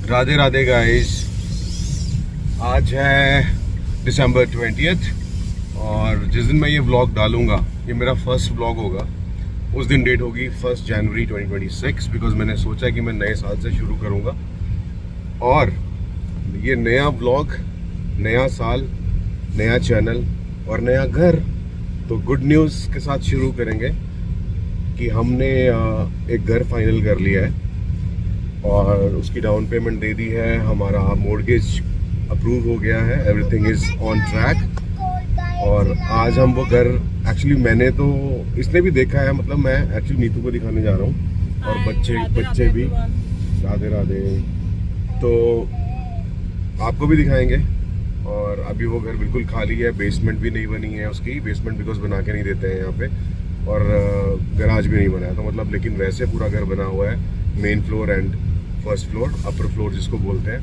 Radhe Radhe guys. आज है दिसंबर 20th और जिस दिन मैं ये व्लॉग डालूंगा ये मेरा फर्स्ट व्लॉग होगा। उस दिन डेट होगी 1 जनवरी 2026 बिकॉज मैंने सोचा कि मैं नए साल से शुरू करूंगा और ये नया व्लॉग, नया साल, नया चैनल और नया घर। तो गुड न्यूज़ के साथ शुरू करेंगे कि हमने एक घर फाइनल कर लिया है और उसकी डाउन पेमेंट दे दी है। हमारा मॉर्गेज अप्रूव हो गया है, एवरीथिंग इज ऑन ट्रैक। और आज हम वो घर एक्चुअली मैंने तो इसने भी देखा है, मतलब मैं एक्चुअली नीतू को दिखाने जा रहा हूँ और बच्चे भी। राधे राधे। तो आपको भी दिखाएंगे। और अभी वो घर बिल्कुल खाली है, बेसमेंट भी नहीं बनी है उसकी। बेसमेंट बिकॉज बना के नहीं देते हैं यहाँ पे, और गराज भी नहीं बना है। तो मतलब लेकिन वैसे पूरा घर बना हुआ है, main floor and first floor, upper floor जिसको बोलते हैं।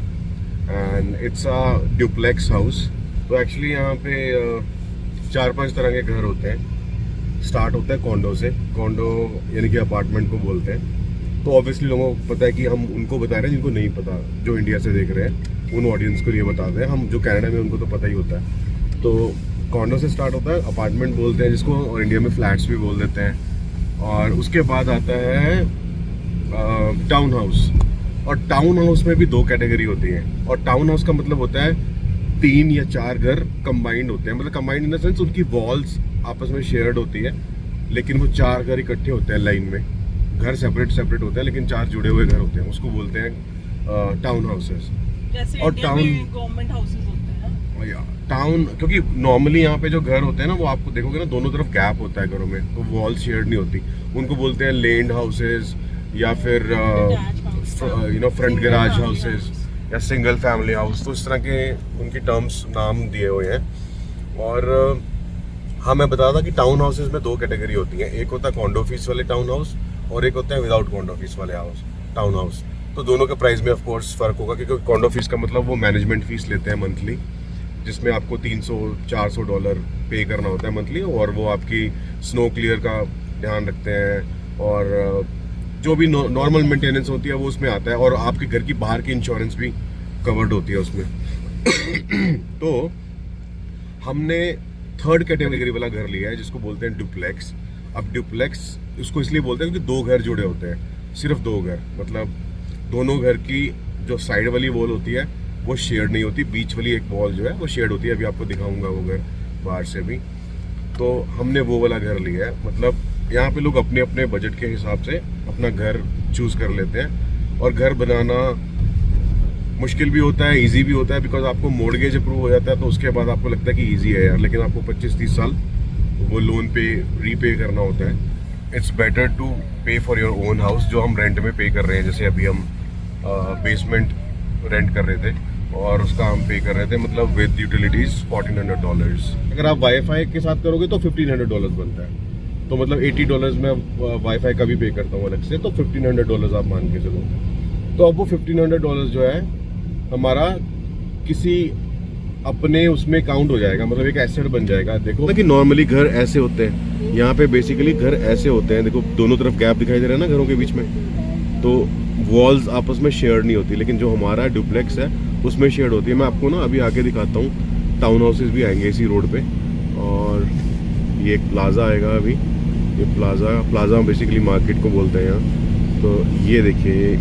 And it's a duplex house. तो एक्चुअली यहाँ पे 4-5 तरह के घर होते हैं। स्टार्ट होता है कॉन्डो से। कॉन्डो यानी कि अपार्टमेंट को बोलते हैं। तो ऑब्वियसली लोगों को पता है कि हम उनको बता रहे हैं जिनको नहीं पता, जो इंडिया से देख रहे हैं उन ऑडियंस को ये बताते हैं। हम जो कनाडा में उनको तो पता ही होता है। तो कॉन्डो से स्टार्ट होता है, अपार्टमेंट बोलते हैं जिसको, और इंडिया में फ्लैट्स भी बोल देते हैं। और उसके बाद आता है टाउन हाउस। और टाउन हाउस में भी 2 कैटेगरी होती है। और टाउन हाउस का मतलब होता है 3 या 4 घर कंबाइंड होते हैं। मतलब कंबाइंड इन द सेंस उनकी वॉल्स आपस में शेयर्ड होती है, लेकिन वो 4 घर इकट्ठे होते हैं लाइन में। घर सेपरेट होते हैं लेकिन 4 जुड़े हुए घर होते हैं, उसको बोलते हैं टाउन हाउसेस। और टाउन गवर्नमेंट हाउसेस होते हैं या टाउन, क्योंकि नॉर्मली यहाँ पे जो घर होते हैं ना, वो आपको देखोगे ना दोनों तरफ गैप होता है घरों में, तो वॉल शेयर्ड नहीं होती। उनको बोलते हैं लैंड हाउसेस या फिर फ्रंट गैराज हाउसेस या सिंगल फैमिली हाउस। तो इस तरह के उनकी टर्म्स नाम दिए हुए हैं। और हाँ, मैं बता था कि टाउन हाउसेस में 2 कैटेगरी होती है। एक होता है कॉन्डो फीस वाले टाउन हाउस और एक होता है विदाउट कॉन्डो फीस वाले हाउस टाउन हाउस। तो दोनों के प्राइस में ऑफ कोर्स फर्क होगा, क्योंकि कॉन्डो फीस का मतलब वो मैनेजमेंट फीस लेते हैं मंथली, जिसमें आपको $300-400 पे करना होता है मंथली। और वो आपकी स्नो क्लियर का ध्यान रखते हैं और जो भी नॉर्मल मेंटेनेंस होती है वो उसमें आता है। और आपके घर की बाहर की इंश्योरेंस भी कवर्ड होती है उसमें। तो हमने 3rd कैटेगरी वाला घर लिया है जिसको बोलते हैं डुप्लेक्स। अब डुप्लेक्स उसको इसलिए बोलते हैं क्योंकि 2 घर जुड़े होते हैं, सिर्फ 2 घर। मतलब दोनों घर की जो साइड वाली वॉल होती है वो शेयर्ड नहीं होती, बीच वाली एक वॉल जो है वो शेयर्ड होती है। अभी आपको दिखाऊंगा वो घर बाहर से भी। तो हमने वो वाला घर लिया है। मतलब यहाँ पे लोग अपने अपने बजट के हिसाब से अपना घर चूज कर लेते हैं। और घर बनाना मुश्किल भी होता है, इजी भी होता है, बिकॉज आपको मॉर्गेज अप्रूव हो जाता है तो उसके बाद आपको लगता है कि इजी है यार, लेकिन आपको 25-30 साल वो लोन पे रीपे करना होता है। इट्स बेटर टू पे फॉर योर ओन हाउस, जो हम रेंट में पे कर रहे हैं। जैसे अभी हम बेसमेंट रेंट कर रहे थे और उसका हम पे कर रहे थे, मतलब विद यूटिलिटीज $1,400। अगर आप वाईफाई के साथ करोगे तो $1,500 बनता है। तो मतलब $80 में वाईफाई का भी पे करता हूँ अलग से, तो $1,500 आप मान के चलो। तो अब वो $1,500 जो है हमारा किसी अपने उसमें काउंट हो जाएगा, मतलब एक एसेट बन जाएगा। देखो कि नॉर्मली घर ऐसे होते हैं, यहाँ पे बेसिकली घर ऐसे होते हैं। देखो दोनों तरफ गैप दिखाई दे रहा है ना घरों के बीच में, तो वॉल्स आपस में शेयर्ड नहीं होती। लेकिन जो हमारा डुप्लेक्स है उसमें शेयर्ड होती है। मैं आपको ना अभी आगे दिखाता हूँ, टाउन हाउसेस भी आएंगे इसी रोड पे। और ये एक प्लाजा आएगा अभी, ये प्लाजा बेसिकली मार्केट को बोलते हैं यहाँ। तो ये देखिए,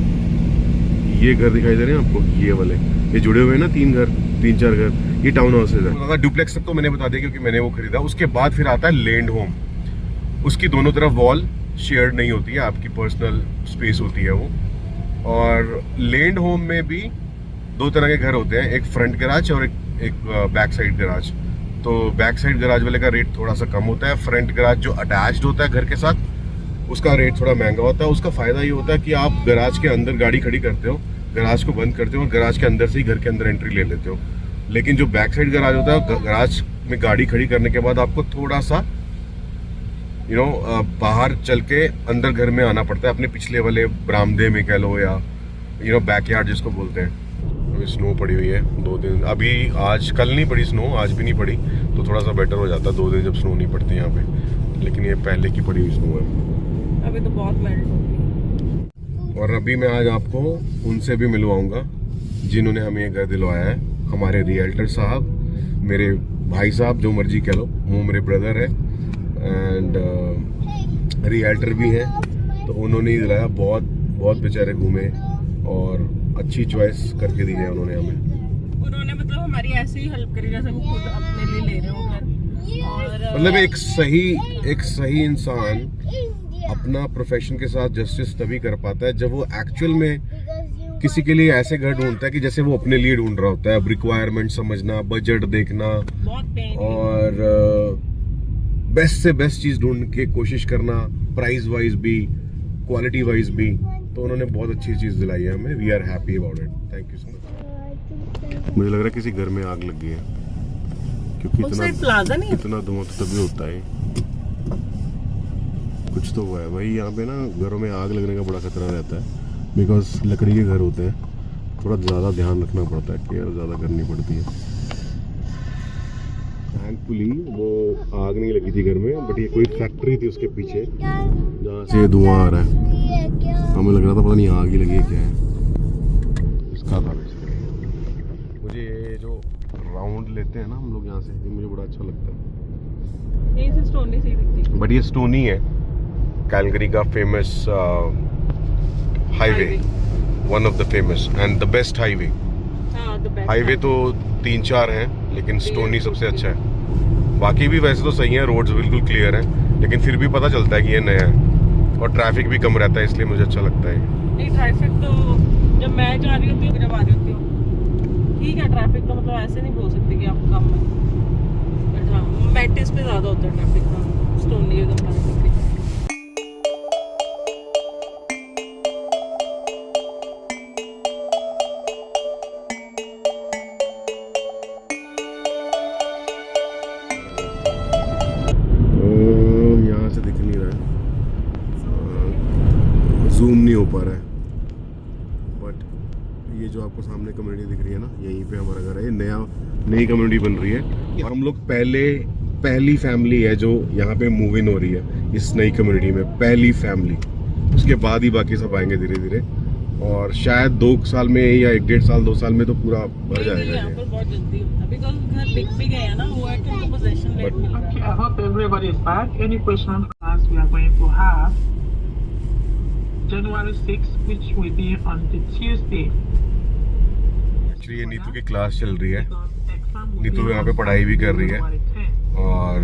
ये घर दिखाई दे रहे हैं आपको, ये वाले, ये जुड़े हुए हैं ना 3-4 घर, ये टाउन हाउसेज है। डुप्लेक्स तक तो मैंने बता दिया क्योंकि मैंने वो खरीदा। उसके बाद फिर आता है लैंड होम। उसकी दोनों तरफ वॉल शेयर्ड नहीं होती है, आपकी पर्सनल स्पेस होती है वो। और लैंड होम में भी 2 तरह के घर होते हैं, एक फ्रंट गैराज और एक बैक साइड गैराज। तो बैक साइड गैराज वाले का रेट थोड़ा सा कम होता है। फ्रंट गैराज जो अटैच्ड होता है घर के साथ, उसका रेट थोड़ा महंगा होता है। उसका फ़ायदा ये होता है कि आप गैराज के अंदर गाड़ी खड़ी करते हो, गैराज को बंद करते हो और गैराज के अंदर से ही घर के अंदर एंट्री ले लेते हो। लेकिन जो बैक साइड गैराज होता है, गैराज में गाड़ी खड़ी करने के बाद आपको थोड़ा सा बाहर चल के अंदर घर में आना पड़ता है, अपने पिछले वाले बरामदे में कह लो, या बैकयार्ड जिसको बोलते हैं। अभी स्नो पड़ी हुई है 2 दिन। अभी आज कल नहीं पड़ी स्नो, आज भी नहीं पड़ी, तो थोड़ा सा बेटर हो जाता है 2 दिन जब स्नो नहीं पड़ती यहाँ पे। लेकिन ये पहले की पड़ी हुई स्नो है, अभी तो बहुत मेल्ट हो गई। और अभी मैं आज आपको उनसे भी मिलवाऊंगा जिन्होंने हमें ये घर दिलवाया है, हमारे रियल्टर साहब, मेरे भाई साहब, जो मर्जी कह लो, वो मेरे ब्रदर है एंड रियल्टर भी हैं, तो उन्होंने ही दिलाया। बहुत बहुत बेचारे घूमे और अच्छी चॉइस करके दी है उन्होंने हमें। उन्होंने मतलब हमारी ऐसे ही हेल्प करी जैसे वो खुद अपने लिए ले रहे हो घर। और मतलब एक सही इंसान अपना प्रोफेशन के साथ जस्टिस तभी कर पाता है जब वो एक्चुअल में किसी के लिए ऐसे घर ढूंढता है कि जैसे वो अपने लिए ढूंढ रहा होता है। अब रिक्वायरमेंट समझना, बजट देखना बहुत पेन और बेस्ट से बेस्ट चीज ढूंढ के कोशिश करना, प्राइस वाइज भी, क्वालिटी वाइज भी। तो उन्होंने बहुत अच्छी चीज दिलाई है हमें। We are happy about it. Thank you so much. मुझे लग रहा है किसी घर में आग लगी है, क्योंकि प्लाजा नहीं इतना धुआं तो तभी होता है। कुछ तो हुआ है भाई। यहाँ पे ना घरों में आग लगने का बड़ा खतरा रहता है, बिकॉज लकड़ी के घर होते हैं। थोड़ा ज़्यादा ध्यान रखना पड़ता है, केयर ज़्यादा करनी पड़ती है। थैंकफुली वो आग नहीं लगी थी घर में, बट ये कोई फैक्ट्री थी उसके पीछे जहाँ से धुआं आ रहा है। हमें लग रहा था पता नहीं आग ही लगी है क्या है, इसका था बेसिकली। मुझे ये जो राउंड लेते हैं ना हम लोग यहाँ से, ये मुझे बड़ा अच्छा लगता है। यहीं से स्टोनी सही दिखती है। बट ये स्टोनी है, कैलगरी का famous highway, one of the famous and the best highway. Highway तो 3-4 हैं, लेकिन स्टोनी सबसे अच्छा है। बाकी भी वैसे तो सही है, रोड्स बिल्कुल क्लियर है, लेकिन फिर भी पता चलता है कि ये नया है और ट्रैफिक भी कम रहता है, इसलिए मुझे अच्छा लगता है। नहीं, ट्रैफिक तो जब मैं जा रही होती हूँ, जब आ रही होती हूँ ठीक है। ट्रैफिक तो मतलब ऐसे नहीं बोल सकते कि आप कम है, बट हाँ मैटिस पे ज़्यादा होता है ट्रैफिक। हाँ, स्टोनी के कंपैरेटिवली। जूम नहीं हो पा रहा है, बट ये जो आपको सामने कम्युनिटी दिख रही है ना, यहीं पे हमारा घर है। ये नई कम्युनिटी बन रही है और हम लोग पहली फैमिली है जो यहाँ पे मूव इन हो रही है इस नई कम्युनिटी में, पहली फैमिली। उसके बाद ही बाकी सब आएंगे धीरे धीरे, और शायद 2 साल में या 1-1.5 साल 2 साल में तो पूरा भर जाएगा। यहाँ पर बहुत जल्दी होता है, बिकॉज़ घर बिक भी गए हैं ना, वो है कि उनको पोजीशन रेट मिल रहा है। Okay, I hope everybody is back. Any question class we are going to have January 6th, which will be on the Tuesday. Actually ये नीतू की क्लास चल रही है। Because exam will Neetu be यहाँ on पे पढ़ाई भी कर रही है January 10th. और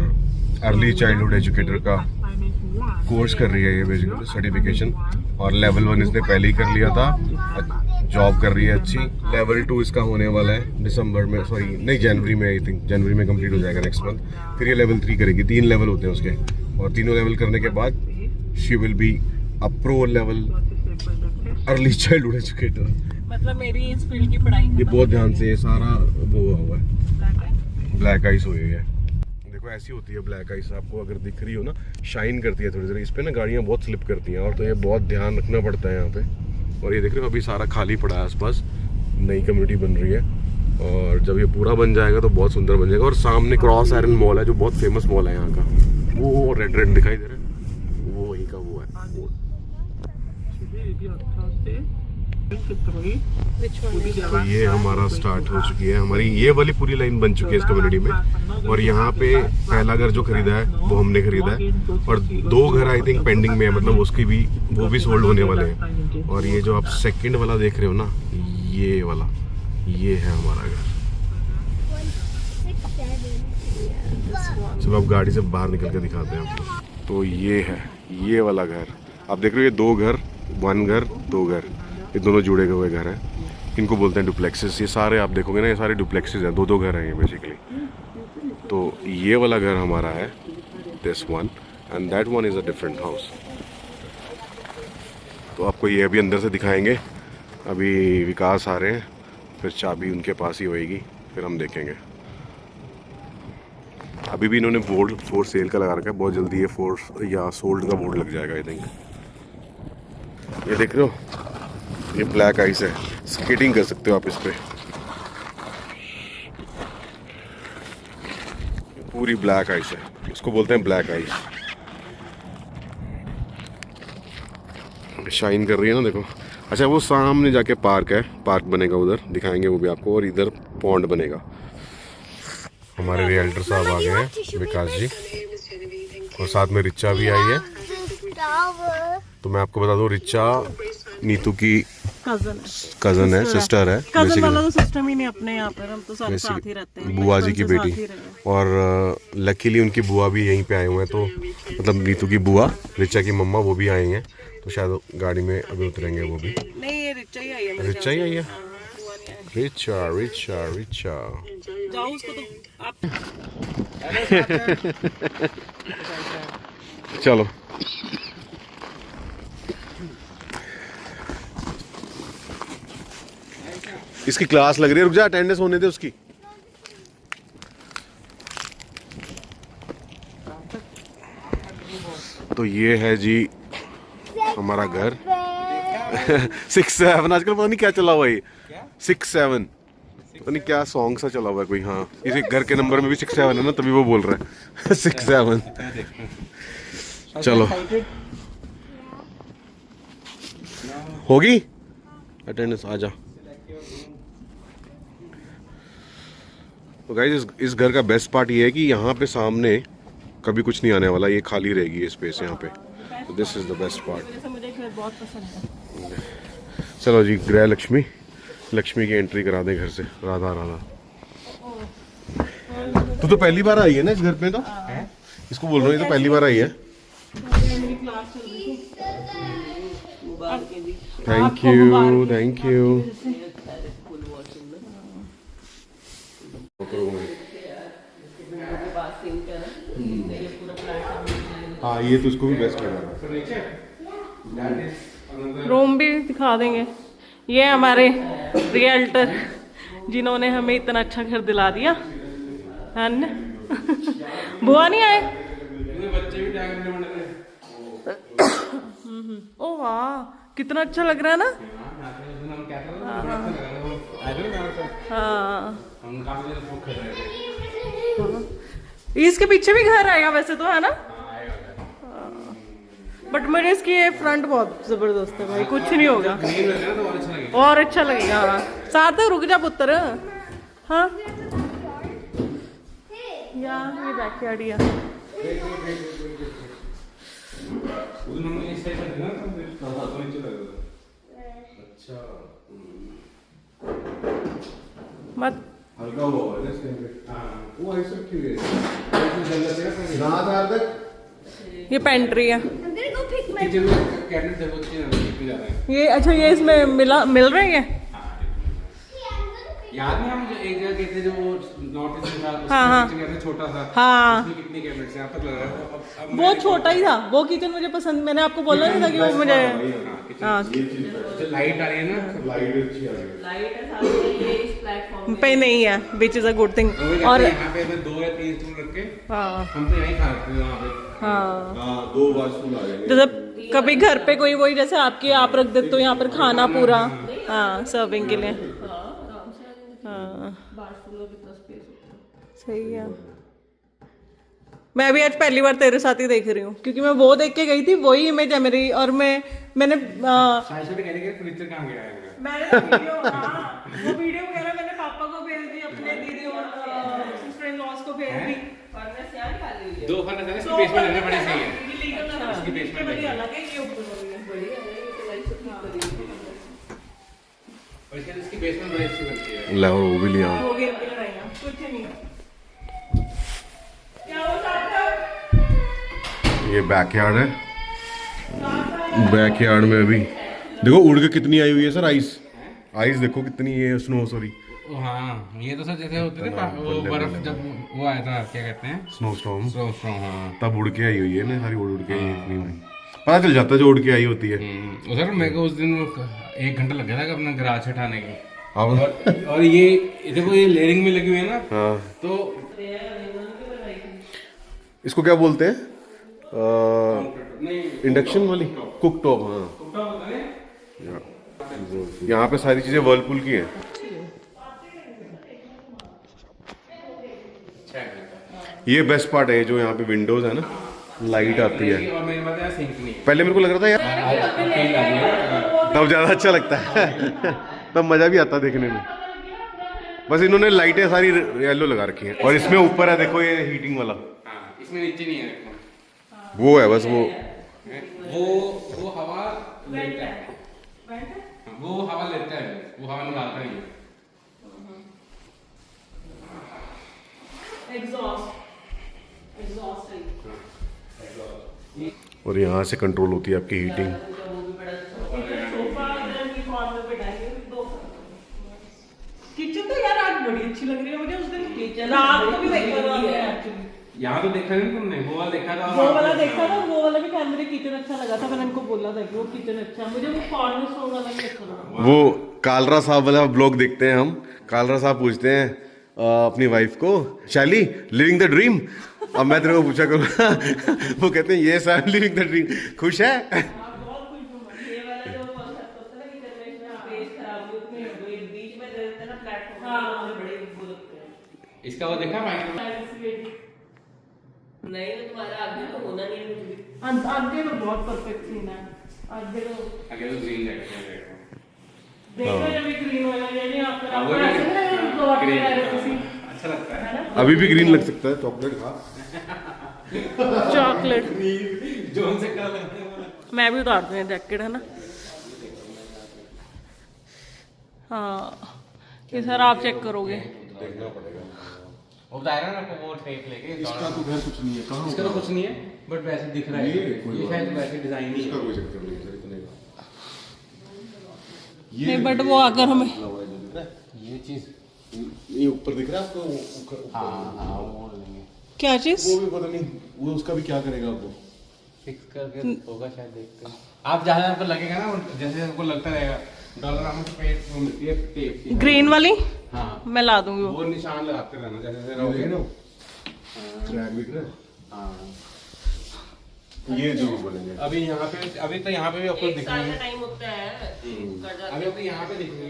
अर्ली चाइल्डहुड एजुकेटर का Assignment 1. कोर्स कर रही है ये, बेसिकली सर्टिफिकेशन। और लेवल 1 इसने पहले ही कर लिया था, जॉब कर रही है अच्छी। लेवल 2 इसका होने वाला है दिसंबर में, सॉरी नहीं जनवरी में, आई थिंक जनवरी में कंप्लीट हो जाएगा नेक्स्ट मंथ। फिर ये लेवल 3 करेगी। 3 लेवल होते हैं उसके, और तीनों लेवल करने के बाद she will be a pro level early childhood educator. मतलब मेरी इस फील्ड की पढ़ाई ये बहुत ध्यान से ये सारा वो हुआ है, ब्लैक आइस हुई है। देखो ऐसी होती है ब्लैक आइस, आपको अगर दिख रही हो ना, शाइन करती है थोड़ी देर। इस पे ना गाड़ियाँ बहुत स्लिप करती हैं, और तो ये बहुत ध्यान रखना पड़ता है यहाँ पे। और ये देख रहे हो अभी सारा खाली पड़ा है आसपास, नई कम्युनिटी बन रही है। और जब ये पूरा बन जाएगा तो बहुत सुंदर बन जाएगा। और सामने क्रॉस आयरन मॉल है, जो बहुत फेमस मॉल है यहाँ का। वो रेड दिखाई दे रहा है, वो वहीं का वो है। Today will be on Thursday, 23. Which one is तो ये हमारा स्टार्ट हो चुकी है, हमारी ये वाली पूरी लाइन बन चुकी है इस कम्युनिटी में। और यहाँ पे पहला घर जो खरीदा है वो हमने खरीदा है, और 2 घर आई थिंक पेंडिंग में है, मतलब उसकी भी वो भी सोल्ड होने वाले हैं। और ये जो आप सेकंड वाला देख रहे हो ना, ये वाला, ये है हमारा घर। चलो अब गाड़ी से बाहर निकल के दिखाते हैं आपको। तो ये है ये वाला घर, आप देख रहे हो। ये 2 घर, 1 घर 2 घर, ये दोनों जुड़े हुए घर हैं। इनको बोलते हैं डुप्लेक्सेस। ये सारे आप देखोगे ना, ये सारे डुप्लेक्सेस हैं, 2-2 घर हैं ये बेसिकली। तो ये वाला घर हमारा है, this one, and that one is a different house. तो आपको ये अभी अंदर से दिखाएंगे। अभी विकास आ रहे हैं, फिर चाबी उनके पास ही होएगी, फिर हम देखेंगे। अभी भी इन्होंने बोर्ड फॉर सेल का लगा रखा है, बहुत जल्दी ये फॉर या सोल्ड का बोर्ड लग जाएगा आई थिंक। ये देख रहे हो, ये ब्लैक आइस है, स्केटिंग कर सकते हो आप इस पे। पूरी ब्लैक आइस है, इसको बोलते हैं ब्लैक आइस। शाइन कर रही है ना, देखो। अच्छा वो सामने जाके पार्क है, पार्क बनेगा उधर, दिखाएंगे वो भी आपको। और इधर पॉन्ड बनेगा। हमारे रियल्टर साहब आ गए हैं, विकास जी, और साथ में रिचा भी आई है। तो मैं आपको बता दूं, रिचा नीतू की कजन है, सिस्टर है। कजन वाला तो सिस्टम ही नहीं अपने यहाँ पर, हम तो सब साथ ही रहते हैं, बुआ जी की बचपन से बेटी। साथ ही रहे। और लकीली उनकी बुआ भी यहीं पे आए हुए हैं, तो मतलब नीतू की बुआ, रिचा की मम्मा, वो भी आई हैं। तो शायद गाड़ी में अभी उतरेंगे वो भी। नहीं ये रिचा ही आई है मेरे रिचा ही आई है। ख्याल से। हाँ, बुआ नहीं आई। रिचा रिचा रिचा जाओ उसको तो आप चलो। इसकी क्लास लग रही है, रुक जा, अटेंडेंस होने दे उसकी। तो ये है जी हमारा घर। 6-7 आजकल पता नहीं क्या चला हुआ है, 6-7 पता नहीं क्या सॉन्ग सा चला हुआ है कोई। हाँ, इसी घर के नंबर में भी 6-7 है ना, तभी वो बोल रहा है 6-7। चलो होगी अटेंडेंस, आ जा। तो गाइस इस घर का बेस्ट पार्ट ये है कि यहाँ पे सामने कभी कुछ नहीं आने वाला, ये खाली रहेगी ये स्पेस यहाँ पे। तो this is the best part. मुझे घर बहुत पसंद है। चलो जी, गृह लक्ष्मी, लक्ष्मी की एंट्री करा दे घर से। राधा राधा। तू तो पहली बार आई है ना इस घर पे? तो इसको बोल रहा हूँ, ये तो पहली बार आई है। Thank you thank you. हाँ ये तो उसको भी बेस्ट लगा। रूम भी दिखा देंगे। ये हमारे रियल्टर जिन्होंने हमें इतना अच्छा घर दिला दिया है ना। बुआ नहीं आए? ओ वाह, कितना अच्छा लग रहा है ना। हाँ, इसके पीछे भी घर आएगा वैसे तो, है ना। बट मेरे इसकी ये फ्रंट बहुत जबरदस्त है भाई, कुछ नहीं होगा और अच्छा लगेगा। हाँ सार्थक रुक जा पुत्र। हाँ ये बैकयार्ड या मत हल्का हुआ है इसके अंदर। वो ऐसा क्यों है? ये पेंट्री है। किचन में कैबिनेट है, वो किचन में ये अच्छा, ये इसमें मिल रहे हैं। याद नहीं, हम एक जगह गए थे जो नॉर्थ ईस्ट में था, हाँ, किचन कैबिनेट छोटा सा। हाँ उसमें कितनी कैबिनेट्स हैं, आपको लग रहा है अब वो छोटा ही था वो किचन, मुझे पसंद। मैंने आपको बोला नहीं था कि वो मुझे। हाँ जो लाइट आ रही है ना, लाइट अच्छी आ रही है। पे नहीं है, which is a good thing. और यहाँ पे हमें 2 या 3 स्टूल रख के हाँ हम तो यहीं खाते हैं वहाँ पे। हाँ 2 वाशरूम आ जाएंगे। जैसे कभी घर पे कोई वही जैसे आपके आप रख देते हो यहाँ पर खाना पूरा। हाँ सर्विंग के लिए। हाँ सही है। मैं भी आज पहली बार तेरे साथ ही देख रही हूँ, क्योंकि मैं वो देख के गई थी, वही इमेज है मेरी। और मैंने साइड से कहने के फर्नीचर कहाँ गया है? मैंने वो वीडियो वगैरह मैंने पापा को भेज दी, अपने दीदी और सिस्टर इन लॉज को भेज दी। 2 फर्नीचर है, इसकी बेसमेंट है, बड़ी सही है। इसकी बेसमेंट बड़ी अलग है, ये ऊपर वाली है बड़ी है। और इसकी बेसमेंट बड़ी अच्छी बनती है। लाओ वो भी लिया। हो गया कुछ नहीं। क्या हो सकता ये बैकयार्ड है। बैकयार्ड में अभी देखो उड़ के कितनी आई हुई है सर, आइस। आइस देखो कितनी है, स्नो सॉरी। हाँ ये तो सर जैसे होते थे वो बर्फ, जब वो आया था क्या कहते हैं, स्नो स्टॉर्म, हाँ। तब उड़ के आई हुई है ना, सारी उड़ के आई है इतनी हुई। पता चल जाता है जो उड़ के आई होती है। सर मेरे को उस दिन 1 घंटा लग गया था अपना गराज हटाने के। अब और ये देखो ये लेयरिंग में लगी हुई है ना, हाँ तो इसको क्या बोलते हैं? इंडक्शन वाली कुक टॉप। हाँ यहाँ पे सारी चीजें वर्लपूल की हैं। ये बेस्ट पार्ट है, जो यहाँ पे विंडोज है ना, लाइट आती है। और मेरे पास सिंक नहीं है। पहले मेरे को लग रहा था यार तब ज़्यादा अच्छा लगता है तब मज़ा भी आता है देखने में। बस इन्होंने लाइटें सारी येलो लगा रखी हैं और इसमें ऊपर है देखो ये हीटिंग वाला। हाँ, इसमें नीचे नहीं है देखो। वो है बस वो हवा लेता है। वो हवा लेता है, वो हवा निकालता नहीं है। और यहाँ से कंट्रोल होती है आपकी हीटिंग। किचन तो यार आज बड़ी अच्छी लग रही है मुझे। उस दिन किचन रात को भी देखा था एक्चुअली। यहाँ तो देखा नहीं तुमने, वो वाला देखा था। वो वाला देखा था, वो वाला भी खैर मुझे किचन अच्छा लगा था। मैंने इनको बोला था कि वो किचन अच्छा है। मुझे वो कॉर्नर स्टोर वाला भी अच्छा लगा। वो कालरा साहब वाला ब्लॉग देखते हैं हम। कालरा साहब पूछते हैं अपनी वाइफ को, शैली लिविंग द ड्रीम। अब मैं तेरे को पूछा करूँगा वो कहते हैं ये सर लिविंग द ड्रीम, खुश है? बहुत खुश हूँ। ये वाला जो कॉन्सेप्ट होता है ना कि जब स्पेस खराब होती है वो एक बीच में रहते हैं ना प्लेटफॉर्म। हाँ, बड़े वो लगते हैं। इसका वो देखा माइक्रो नहीं तो तुम्हारा आगे तो होना नहीं है मुझे भी। आगे तो बहुत परफेक्ट सीन है। आगे तो ग्रीन देखो देखो जब ये ग्रीन वाला ये नहीं आपको ऐसे ना प्लॉट में आ रहे किसी अच्छा लगता है। अभी भी ग्रीन लग सकता है। चॉकलेट खा। चॉकलेट जोन से क्या लगता है? मैं भी उतार दूँ जैकेट है ना। हाँ ये सर आप चेक करोगे। देखना पड़ेगा। वो बता रहा ना वो टेप लेके। इसका तो खैर कुछ नहीं है। कहाँ इसका तो कुछ नहीं है, बट वैसे दिख रहा है। ये शायद वैसे डिजाइन नहीं इसका है। कोई चक्कर नहीं है इतने का। नहीं बट वो अगर हमें ये चीज ये ऊपर दिख रहा है आपको? हाँ वो लेंगे क्या चीज वो भी पता नहीं वो उसका भी क्या करेगा आपको। फिक्स करके होगा शायद, देखते हैं। आप जहाँ आपको लगेगा ना, जैसे आपको लगता रहेगा डॉलर अमाउंट पे वो मिलती है टेप की। ग्रीन वाली हाँ मैं ला दूंगी वो निशान लगाते रहना जैसे जैसे रहोगे रहोगे ना ना। ट्रैक दिख रहा है। हाँ ये जो बोलेंगे अभी यहाँ पे, अभी तो यहाँ पे भी आपको दिखेंगे। टाइम होता है अभी आपको यहाँ पे दिखेंगे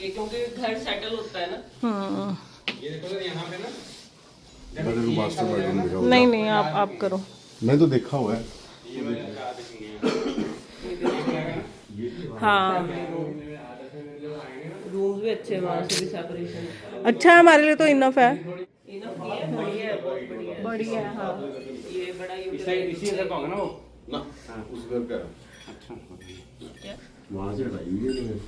ये क्योंकि घर सेटल होता है ना। ये देखो सर यहाँ पे ना। मैं तो मास्टर बेडरूम दिखा। नहीं नहीं आप करो। मैं तो देखा हुआ है। ये वाला क्या दिखेंगे? हाँ रूम्स भी अच्छे हैं, वहाँ से भी सेपरेशन अच्छा है हमारे लिए तो इनफ है। बढ़िया है हाँ। ये बड़ा इसी घर का होगा ना वो। ना उस घर का। अच्छा वहाँ से हटाइए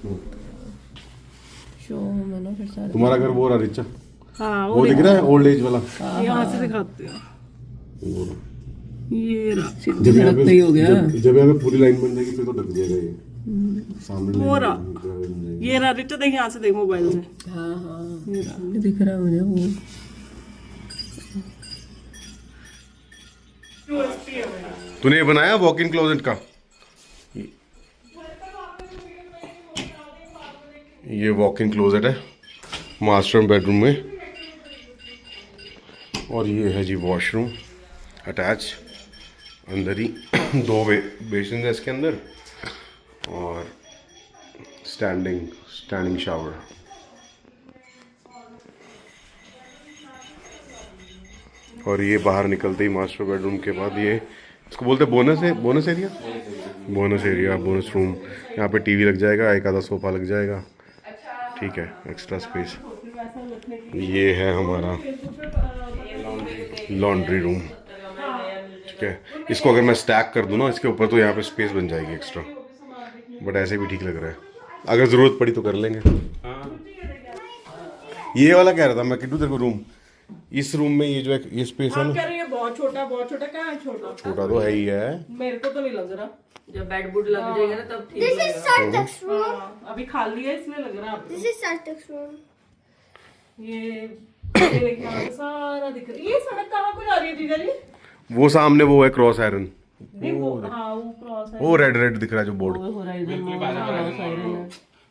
शो में ना फिर सारे। तुम्हारा घर वो रहा रिचा। हाँ वो दिख रहा है ओल्ड एज वाला। यहाँ से दिखाते हैं। वो ये जब यहाँ पे जब यहाँ पे पूरी लाइन बन जाएगी फिर तो ढक जाएगा ये सामने। वो रहा ये रहा रिचा देख यहाँ से देख मोबाइल से। हाँ हाँ दिख रहा है मुझे वो। तूने ये बनाया वॉक इन क्लोजेट का? ये वॉक इन क्लोजेट है मास्टर बेडरूम में। और ये है जी वॉशरूम अटैच अंदर ही। दो बेसिन है इसके अंदर और स्टैंडिंग शावर। और ये बाहर निकलते ही मास्टर बेडरूम के बाद ये इसको बोलते हैं बोनस एरिया बोनस रूम। यहाँ पे टीवी लग जाएगा, एक आधा सोफा लग जाएगा, ठीक है, एक्स्ट्रा स्पेस। ये है हमारा लॉन्ड्री रूम, ठीक है। इसको अगर मैं स्टैक कर दूँ ना इसके ऊपर तो यहाँ पे स्पेस बन जाएगी एक्स्ट्रा, बट ऐसे भी ठीक लग रहा है। अगर ज़रूरत पड़ी तो कर लेंगे। ये वाला कह रहा था मैं किट्टू तेरे को रूम, इस रूम में ये जो ये स्पेस है ना, ये बहुत छोटा कहाँ है? छोटा तो है ही है। मेरे को तो नहीं लग रहा। जब बेड बुड लग जाएगा ना तब ठीक लगेगा। This is Sarthak's room. अभी खाली है इसलिए लग रहा है आपको। This is Sarthak's room. ये देखिए यहाँ पे सारा दिख रहा है। ये सड़क कहाँ को जा रही है जीजा जी? वो सामने वो है क्रॉस आयरन, नहीं वो हाँ वो क्रॉस है। वो रेड दिख रहा है जो बोर्ड।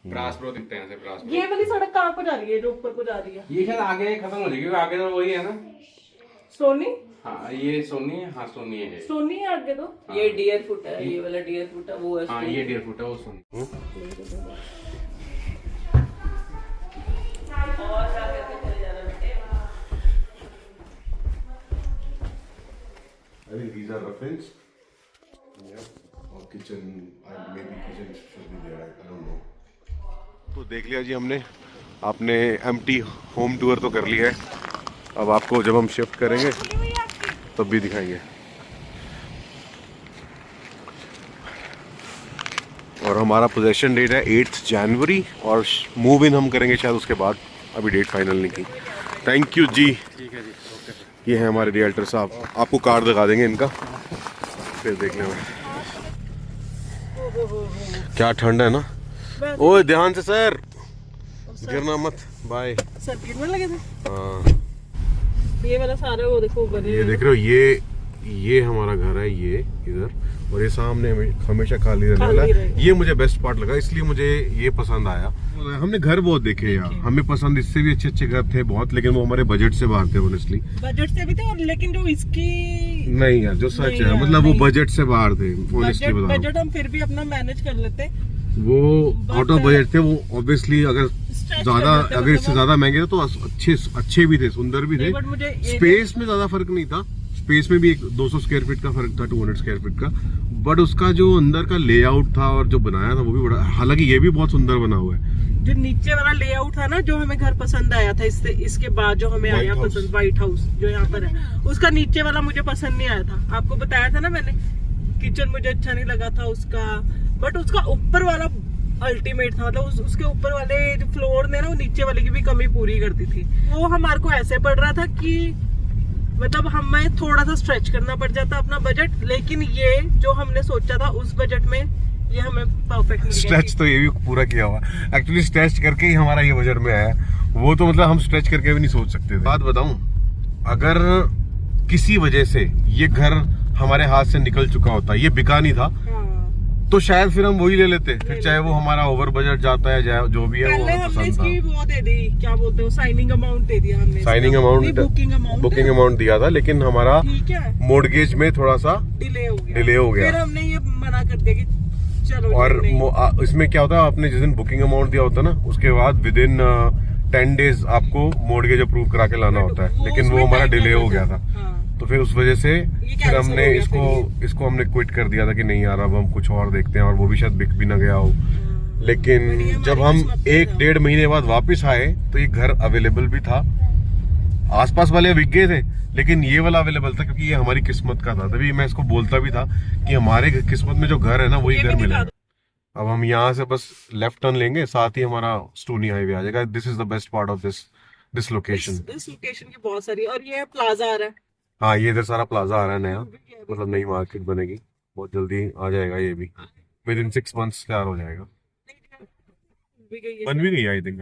ब्रास प्रो दिखते हैं ऐसे ब्रास। ये वाली सड़क कहाँ को जा रही है जो ऊपर को जा रही है? ये शायद आगे खत्म हो जाएगी, आगे तो वही है ना सोनी। हाँ ये सोनी है, हाँ सोनी है। सोनी है आगे तो। ये डियर फुट है, ये वाला डियर फुट है, वो है हाँ ये डियर फुट है, वो सोनी। और क्या करके चले जाना बेटे। I think these are reference. Yeah. Kitchen may be kitchen should be there, I don't know. तो देख लिया जी हमने, आपने एम्प्टी होम टूर तो कर लिया है। अब आपको जब हम शिफ्ट करेंगे तब भी दिखाएंगे। और हमारा पोजेशन डेट है 8 जनवरी और मूव इन हम करेंगे शायद उसके बाद, अभी डेट फाइनल नहीं की। थैंक यू जी। ठीक है जी, ओके। ये है हमारे रियल्टर साहब, आपको कार्ड दिखा देंगे इनका, फिर देखने में। क्या ठंड है ना। ओए ध्यान से सर, गिरना मत। बाय। सर गिरने लगे थे। हाँ ये वाला सारे वो देखो बने। ये देख रहे हो, ये हमारा घर है, ये इधर, और ये सामने हमेशा खाली रहने वाला है। ये मुझे बेस्ट पार्ट लगा, इसलिए मुझे ये पसंद आया। हमने घर बहुत देखे यार, हमें पसंद इससे भी अच्छे अच्छे घर थे बहुत, लेकिन वो हमारे बजट से बाहर थे ऑनेस्टली। बजट से भी थे, और लेकिन जो इसकी नहीं यार, जो सच है मतलब वो बजट से बाहर थे ऑनेस्टली बता रहा बजट हम फिर भी अपना मैनेज कर लेते। हूं। वो आउट ऑफ बजट थे वो ऑब्वियसली, अगर ज्यादा अगर इससे ज्यादा महंगे थे तो अच्छे भी थे, सुंदर भी थे। स्पेस में ज्यादा फर्क नहीं था, स्पेस में भी एक 200 स्क्वायर फीट का फर्क था, 200 स्क्वायर फीट का, बट उसका जो अंदर का लेआउट था और जो बनाया था वो भी बड़ा, हालांकि ये भी बहुत सुंदर बना हुआ है। जो नीचे वाला लेआउट था ना, जो हमें घर पसंद आया था, इसके बाद जो हमें आया पसंद, व्हाइट हाउस जो यहाँ पर है, उसका नीचे वाला मुझे पसंद नहीं आया था। आपको बताया था ना मैंने, किचन मुझे अच्छा नहीं लगा था उसका, बट उसका ऊपर वाला अल्टीमेट था। मतलब उसके ऊपर वाले जो फ्लोर ने ना, वो नीचे वाले की भी कमी पूरी करती थी। वो हमारे को ऐसे पड़ रहा था कि मतलब हमें थोड़ा सा स्ट्रेच करना पड़ जाता अपना बजट, लेकिन ये जो हमने सोचा था उस बजट में ये हमें परफेक्ट मिल गया। स्ट्रेच तो ये भी पूरा किया हुआ, एक्चुअली स्ट्रेच करके ही हमारा ये बजट में आया। वो तो मतलब हम स्ट्रेच करके भी नहीं सोच सकते थे। बात बताऊं, अगर किसी वजह से ये घर हमारे हाथ से निकल चुका होता, ये बिका नहीं था, तो शायद फिर हम वही ले लेते, फिर चाहे वो हमारा ओवर बजट जाता है, जो भी है वो पहले हमें हमने पसंद इसकी वो दे दी, क्या बोलते हो, साइनिंग अमाउंट दे दिया हमने। साइनिंग अमाउंट, बुकिंग अमाउंट दिया था, लेकिन हमारा ठीक है, मोर्टगेज में थोड़ा सा डिले हो गया। फिर हमने ये मना कर दिया कि चलो। और इसमें क्या होता है, आपने जिस दिन बुकिंग अमाउंट दिया होता है ना, उसके बाद विद इन 10 डेज आपको मोर्टगेज अप्रूव करा के लाना होता है, लेकिन वो हमारा डिले हो गया था। तो फिर उस वजह से फिर हमने इसको हमने क्विट कर दिया था कि नहीं यार, अब हम कुछ और देखते हैं, और वो भी शायद बिक भी ना गया हो। लेकिन जब हम 1-1.5 महीने बाद वापस आए तो ये घर अवेलेबल भी था, आसपास वाले बिक गए थे, लेकिन ये वाला अवेलेबल था, क्योंकि ये हमारी किस्मत का था। तभी मैं इसको बोलता भी था कि हमारे किस्मत में जो घर है ना, वही घर मिला। अब हम यहाँ से बस लेफ्ट टर्न लेंगे, साथ ही हमारा स्टोनी हाईवे आ जाएगा। This is the best part of this location. इस लोकेशन की बहुत सारी, और ये प्लाजा आ रहा है। हाँ, ये इधर सारा प्लाजा आ रहा है नया, मतलब नई मार्केट बनेगी, बहुत जल्दी आ जाएगा। ये भी विद इन 6 months तैयार हो जाएगा, बन भी गई आई थिंक।